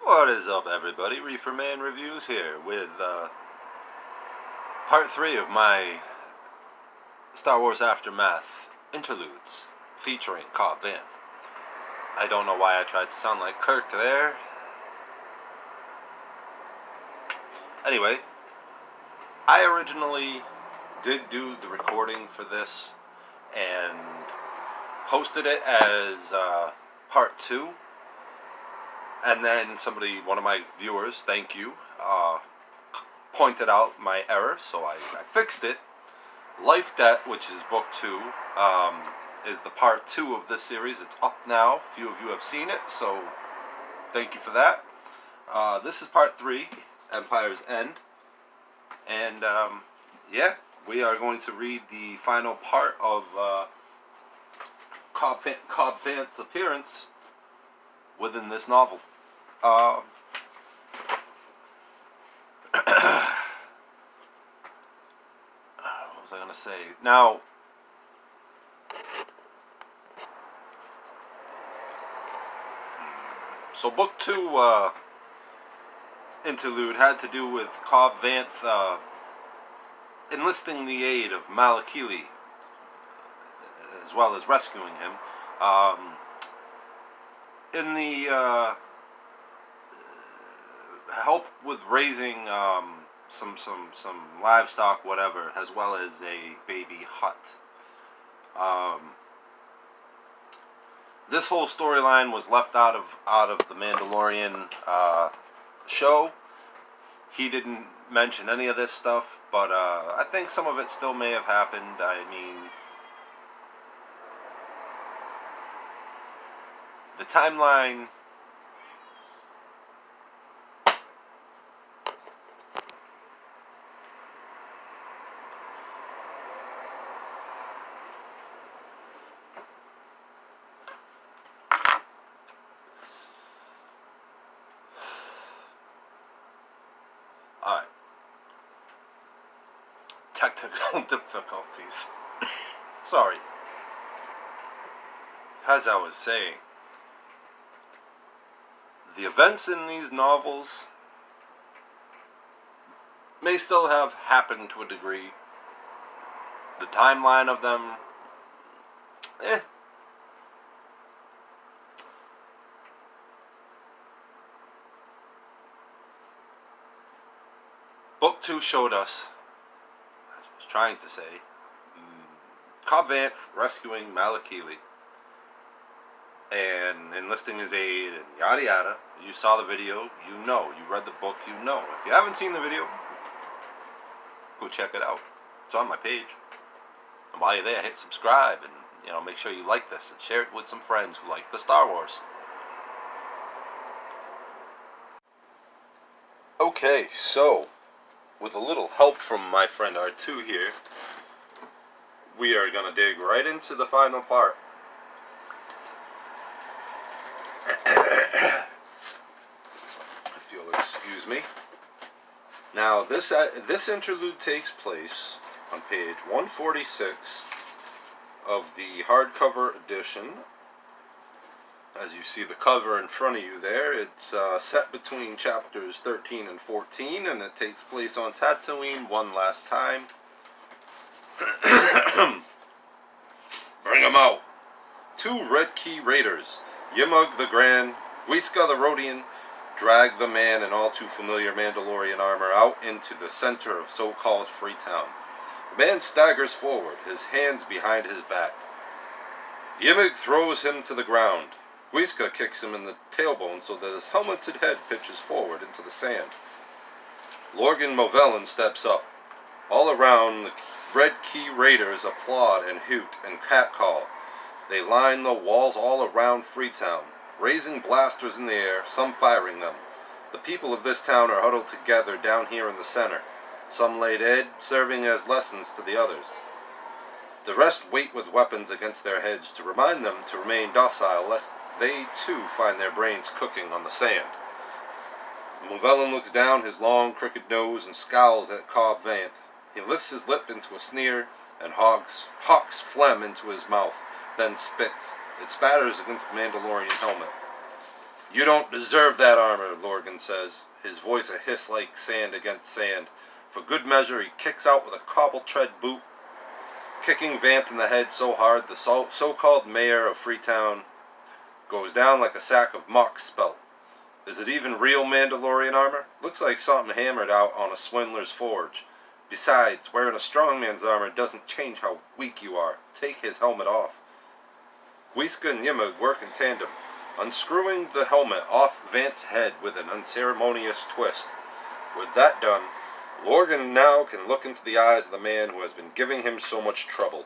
What is up, everybody? Reeferman Reviews here with part 3 of my Star Wars Aftermath interludes featuring Cobb Vanth. I don't know why I tried to sound like Kirk there. Anyway, I originally did do the recording for this and posted it as part 2. And then one of my viewers, thank you, pointed out my error, so I fixed it. Life Debt, which is book 2, is the part 2 of this series. It's up now. Few of you have seen it, so thank you for that. This is part 3, Empire's End. And, yeah, we are going to read the final part of Cobb Vanth's appearance within this novel. What was I going to say? Now, so book 2 interlude had to do with Cobb Vanth enlisting the aid of Malakili, as well as rescuing him. In the help with raising some livestock, whatever, as well as a baby hut. This whole storyline was left out of the Mandalorian show. He didn't mention any of this stuff, but I think some of it still may have happened. I mean, the timeline alright. Technical difficulties. Sorry. As I was saying, the events in these novels may still have happened to a degree. The timeline of them, Book 2 showed us, as I was trying to say, Cobb Vanth rescuing Malakili and enlisting his aid and yada yada. You saw the video, you know. You read the book, you know. If you haven't seen the video, go check it out. It's on my page. And while you're there, hit subscribe and, make sure you like this and share it with some friends who like the Star Wars. Okay, so with a little help from my friend R2 here, we are going to dig right into the final part. If you'll excuse me. Now, this interlude takes place on page 146 of the hardcover edition. As you see the cover in front of you there, it's set between chapters 13 and 14, and it takes place on Tatooine one last time. Bring 'em out. 2 Red Key Raiders, Yimug the Grand, Whiska the Rodian, drag the man in all too familiar Mandalorian armor out into the center of so-called Freetown. The man staggers forward, his hands behind his back. Yimug throws him to the ground. Whiska kicks him in the tailbone so that his helmeted head pitches forward into the sand. Lorgan Movellin steps up. All around, the Red Key Raiders applaud and hoot and catcall. They line the walls all around Freetown, raising blasters in the air, some firing them. The people of this town are huddled together down here in the center. Some lay dead, serving as lessons to the others. The rest wait with weapons against their heads to remind them to remain docile, lest they too find their brains cooking on the sand. Movellin looks down his long, crooked nose and scowls at Cobb Vanth. He lifts his lip into a sneer and hawks phlegm into his mouth, then spits. It spatters against the Mandalorian helmet. You don't deserve that armor, Lorgan says, his voice a hiss like sand against sand. For good measure, he kicks out with a cobble-tread boot, kicking Vanth in the head so hard the so-called mayor of Freetown goes down like a sack of mock spelt. Is it even real Mandalorian armor? Looks like something hammered out on a swindler's forge. Besides, wearing a strongman's armor doesn't change how weak you are. Take his helmet off. Whiska and Yimug work in tandem, unscrewing the helmet off Vanth's head with an unceremonious twist. With that done, Lorgan now can look into the eyes of the man who has been giving him so much trouble.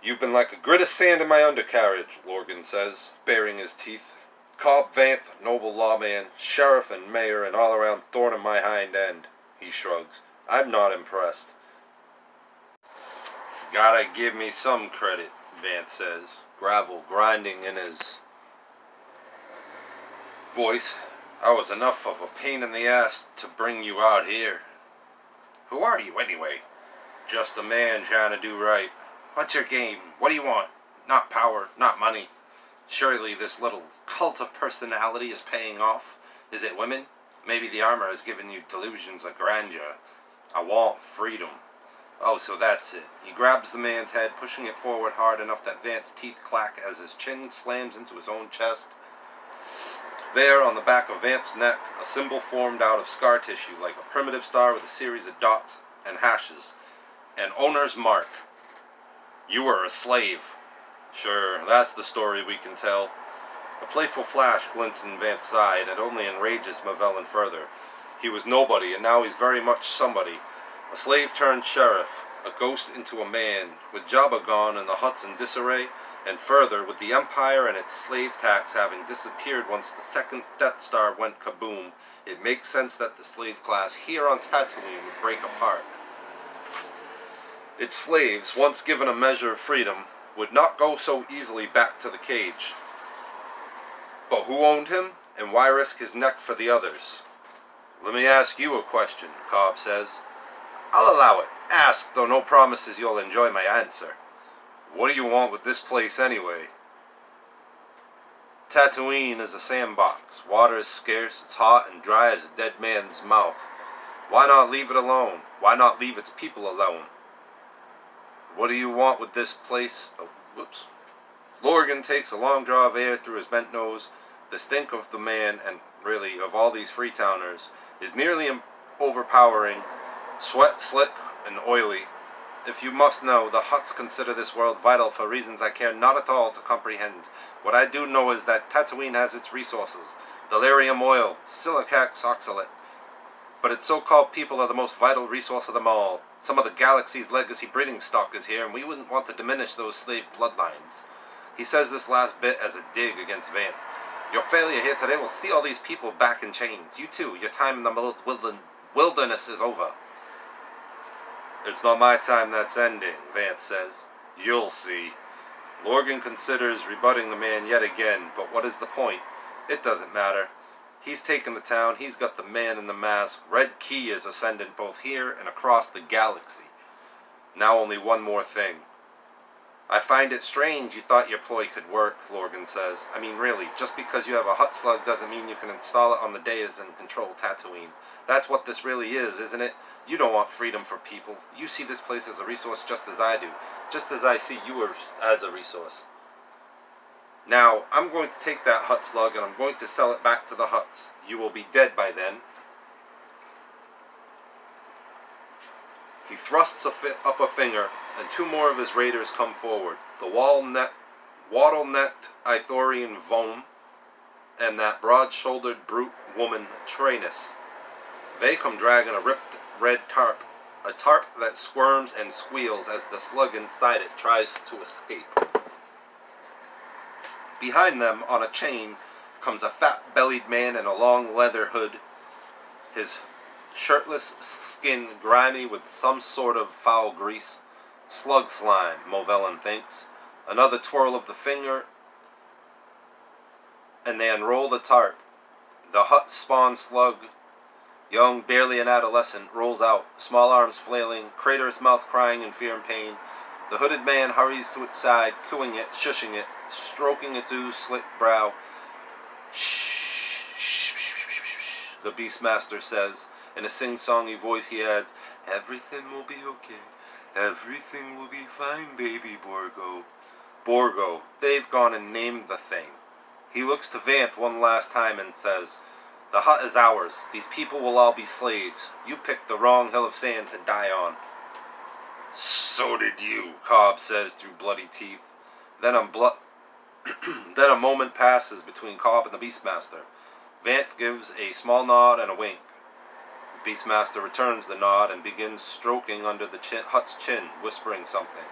You've been like a grit of sand in my undercarriage, Lorgan says, baring his teeth. Cobb Vanth, noble lawman, sheriff and mayor, and all-around thorn in my hind end, he shrugs. I'm not impressed. Gotta give me some credit, Vanth says, gravel grinding in his voice. I was enough of a pain in the ass to bring you out here. Who are you, anyway? Just a man trying to do right. What's your game? What do you want? Not power, not money. Surely this little cult of personality is paying off. Is it women? Maybe the armor has given you delusions of grandeur. I want freedom. Oh, so that's it. He grabs the man's head, pushing it forward hard enough that Vanth's teeth clack as his chin slams into his own chest. There, on the back of Vanth's neck, a symbol formed out of scar tissue, like a primitive star with a series of dots and hashes. An owner's mark. You were a slave. Sure, that's the story we can tell. A playful flash glints in Vanth's eye, and it only enrages Mavellan further. He was nobody, and now he's very much somebody. A slave turned sheriff, a ghost into a man, with Jabba gone and the huts in disarray, and further, with the Empire and its slave tax having disappeared once the second Death Star went kaboom, it makes sense that the slave class here on Tatooine would break apart. Its slaves, once given a measure of freedom, would not go so easily back to the cage. But who owned him, and why risk his neck for the others? Let me ask you a question, Cobb says. I'll allow it. Ask, though no promises you'll enjoy my answer. What do you want with this place anyway? Tatooine is a sandbox. Water is scarce, it's hot and dry as a dead man's mouth. Why not leave it alone? Why not leave its people alone? What do you want with this place? Oh, whoops. Lorgan takes a long draw of air through his bent nose. The stink of the man, and really of all these Freetowners, is nearly overpowering. Sweat, slick, and oily. If you must know, the Hutts consider this world vital for reasons I care not at all to comprehend. What I do know is that Tatooine has its resources. Delirium oil, silicax oxalate. But its so-called people are the most vital resource of them all. Some of the galaxy's legacy breeding stock is here, and we wouldn't want to diminish those slave bloodlines. He says this last bit as a dig against Vanth. Your failure here today will see all these people back in chains. You too, your time in the wilderness is over. It's not my time that's ending, Vanth says. You'll see. Lorgan considers rebutting the man yet again, but what is the point? It doesn't matter. He's taken the town, he's got the man in the mask. Red Key is ascendant both here and across the galaxy. Now only one more thing. I find it strange you thought your ploy could work, Lorgan says. I mean, really, just because you have a Hutt slug doesn't mean you can install it on the dais and control Tatooine. That's what this really is, isn't it? You don't want freedom for people. You see this place as a resource just as I do. Just as I see you as a resource. Now, I'm going to take that Hutt slug and I'm going to sell it back to the Hutts. You will be dead by then. He thrusts up a finger, and two more of his raiders come forward. The wattle-necked Ithorian Vom, and that broad-shouldered brute woman, Traynus. They come dragging a ripped red tarp, a tarp that squirms and squeals as the slug inside it tries to escape. Behind them, on a chain, comes a fat-bellied man in a long leather hood, his shirtless skin grimy with some sort of foul grease. Slug slime, Mavellan thinks. Another twirl of the finger, and they unroll the tarp. The Hutt-spawn slug, young, barely an adolescent, rolls out, small arms flailing, craterous mouth crying in fear and pain. The hooded man hurries to its side, cooing it, shushing it, stroking its ooze-slick brow. the Beastmaster says. In a sing-songy voice he adds, "Everything will be okay. Everything will be fine, baby Borgo." Borgo. They've gone and named the thing. He looks to Vanth one last time and says, "The hut is ours. These people will all be slaves. You picked the wrong hill of sand to die on." "So did you," Cobb says through bloody teeth. Then a moment passes between Cobb and the Beastmaster. Vanth gives a small nod and a wink. The Beastmaster returns the nod and begins stroking under the hut's chin, whispering something.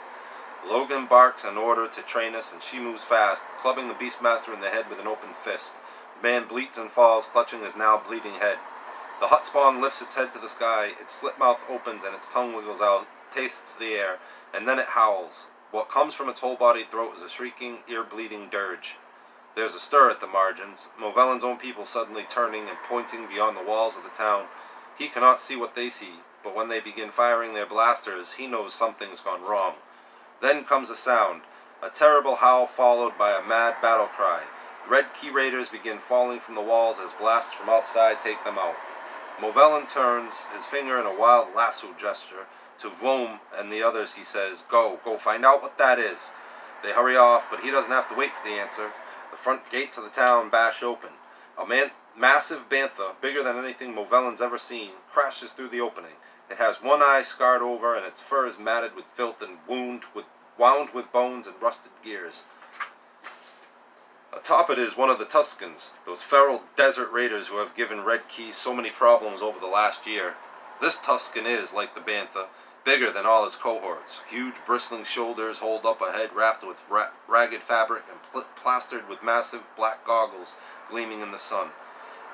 Logan barks an order to train us, and she moves fast, clubbing the Beastmaster in the head with an open fist. The man bleats and falls, clutching his now bleeding head. The hut spawn lifts its head to the sky, its slit mouth opens and its tongue wiggles out, tastes the air, and then it howls. What comes from its whole body throat is a shrieking, ear-bleeding dirge. There's a stir at the margins, Movellan's own people suddenly turning and pointing beyond the walls of the town. He cannot see what they see, but when they begin firing their blasters, he knows something's gone wrong. Then comes a sound, a terrible howl followed by a mad battle cry. Red Key Raiders begin falling from the walls as blasts from outside take them out. Movellan turns, his finger in a wild lasso gesture, to Vom and the others. He says, go find out what that is." They hurry off, but he doesn't have to wait for the answer. The front gates of the town bash open. A massive bantha, bigger than anything Movellan's ever seen, crashes through the opening. It has one eye scarred over, and its fur is matted with filth and wound with bones and rusted gears. Atop it is one of the Tuscans, those feral desert raiders who have given Red Key so many problems over the last year. This Tuscan is, like the bantha, bigger than all his cohorts. Huge bristling shoulders hold up a head wrapped with ragged fabric and plastered with massive black goggles gleaming in the sun.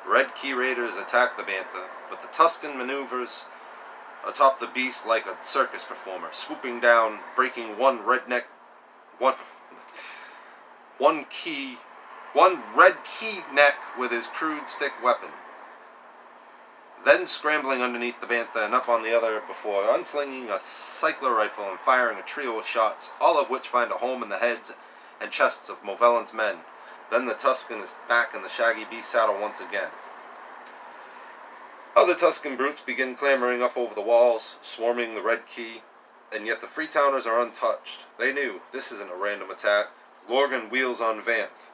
Red Key Raiders attack the bantha, but the Tuscan maneuvers atop the beast like a circus performer, swooping down, breaking one red key neck with his crude stick weapon. Then scrambling underneath the bantha and up on the other before unslinging a cycler rifle and firing a trio of shots, all of which find a home in the heads and chests of Movellan's men. Then the Tuscan is back in the shaggy beast saddle once again. Other Tuscan brutes begin clambering up over the walls, swarming the Red Key, and yet the Freetowners are untouched. They knew, this isn't a random attack. Lorgan wheels on Vanth.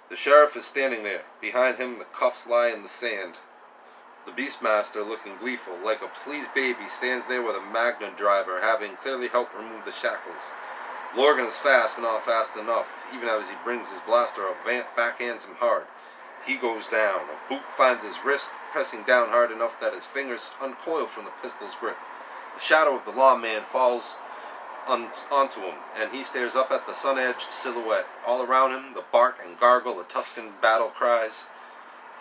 The sheriff is standing there. Behind him the cuffs lie in the sand. The Beastmaster, looking gleeful, like a pleased baby, stands there with a Magna driver, having clearly helped remove the shackles. Lorgan is fast, but not fast enough. Even as he brings his blaster up, Vanth backhands him hard. He goes down. A boot finds his wrist, pressing down hard enough that his fingers uncoil from the pistol's grip. The shadow of the lawman falls onto him, and he stares up at the sun-edged silhouette. All around him, the bark and gargle of Tuscan battle cries.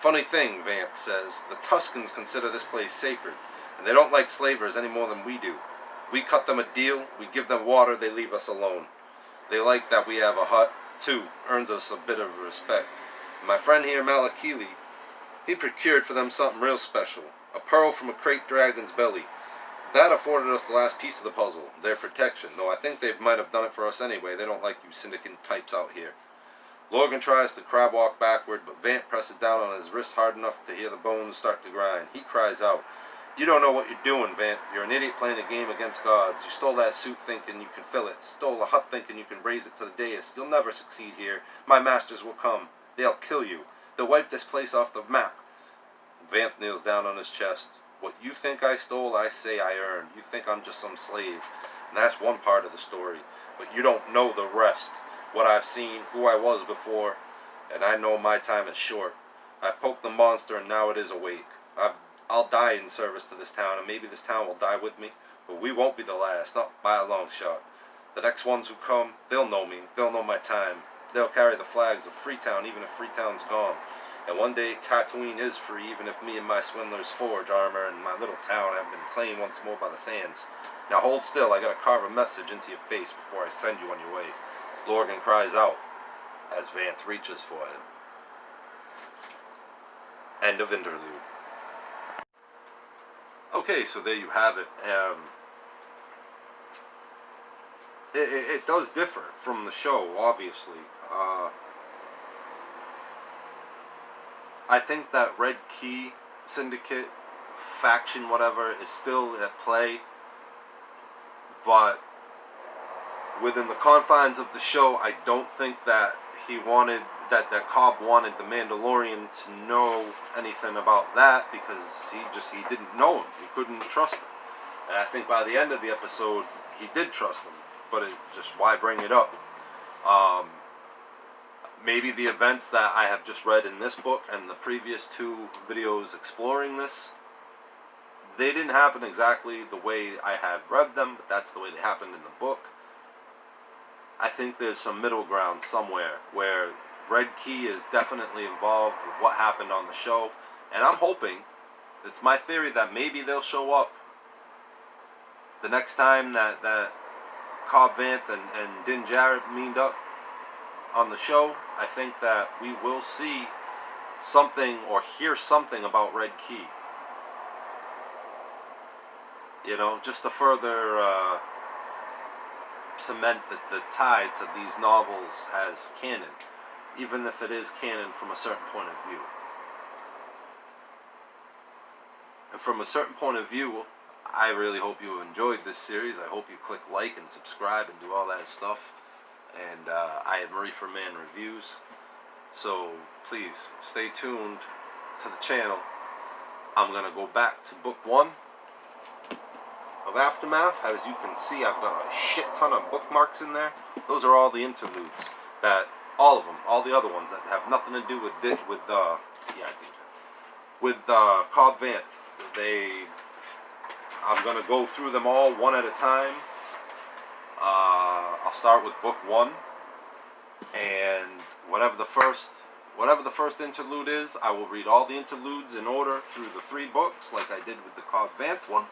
"Funny thing," Vanth says, "the Tuscans consider this place sacred, and they don't like slavers any more than we do. We cut them a deal, we give them water, they leave us alone. They like that we have a hut, too, earns us a bit of respect. And my friend here, Malakili, he procured for them something real special, a pearl from a crate dragon's belly. That afforded us the last piece of the puzzle, their protection, though I think they might have done it for us anyway. They don't like you syndicate types out here." Logan tries to crab walk backward, but Vanth presses down on his wrist hard enough to hear the bones start to grind. He cries out, "You don't know what you're doing, Vanth. You're an idiot playing a game against gods. You stole that suit thinking you can fill it. Stole a hut thinking you can raise it to the dais. You'll never succeed here. My masters will come. They'll kill you. They'll wipe this place off the map." Vanth kneels down on his chest. "What you think I stole, I say I earned. You think I'm just some slave. And that's one part of the story. But you don't know the rest. What I've seen, who I was before, and I know my time is short. I've poked the monster and now it is awake. I'll die in service to this town, and maybe this town will die with me, but we won't be the last, not by a long shot. The next ones who come, they'll know me, they'll know my time. They'll carry the flags of Freetown even if Freetown's gone. And one day Tatooine is free, even if me and my swindler's forge armor and my little town have been claimed once more by the sands. Now hold still, I gotta carve a message into your face before I send you on your way." Lorgan cries out as Vanth reaches for him. End of interlude. Okay, so there you have it. It does differ from the show, obviously. I think that Red Key syndicate, faction, whatever, is still at play. But within the confines of the show, I don't think that he wanted, that Cobb wanted the Mandalorian to know anything about that, because he didn't know him. He couldn't trust him. And I think by the end of the episode, he did trust him. But why bring it up? Maybe the events that I have just read in this book and the previous 2 videos exploring this, they didn't happen exactly the way I have read them, but that's the way they happened in the book. I think there's some middle ground somewhere where Red Key is definitely involved with what happened on the show, and I'm hoping, it's my theory, that maybe they'll show up the next time that Cobb Vanth and Din Djarin meet up on the show. I think that we will see something or hear something about Red Key. You know, just to further cement the tie to these novels as canon, even if it is canon from a certain point of view. And from a certain point of view, I really hope you enjoyed this series. I hope you click like and subscribe and do all that stuff. And I am Reeferman Reviews, so please stay tuned to the channel. I'm going to go back to book 1 of Aftermath. As you can see, I've got a shit ton of bookmarks in there. Those are all the interludes, all of them, all the other ones that have nothing to do with Cobb Vanth. I'm going to go through them all one at a time. I'll start with book 1, and whatever the first interlude is, I will read all the interludes in order through the 3 books, like I did with the Cobb Vanth one.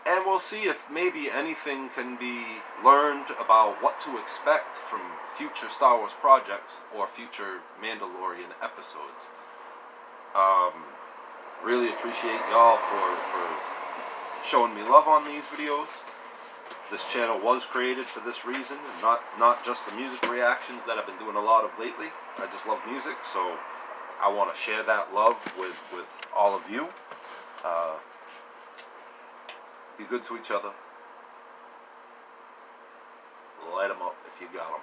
And we'll see if maybe anything can be learned about what to expect from future Star Wars projects or future Mandalorian episodes. Really appreciate y'all for showing me love on these videos. This channel was created for this reason, and not just the music reactions that I've been doing a lot of lately. I just love music, so I want to share that love with all of you. Be good to each other. Light them up if you got them.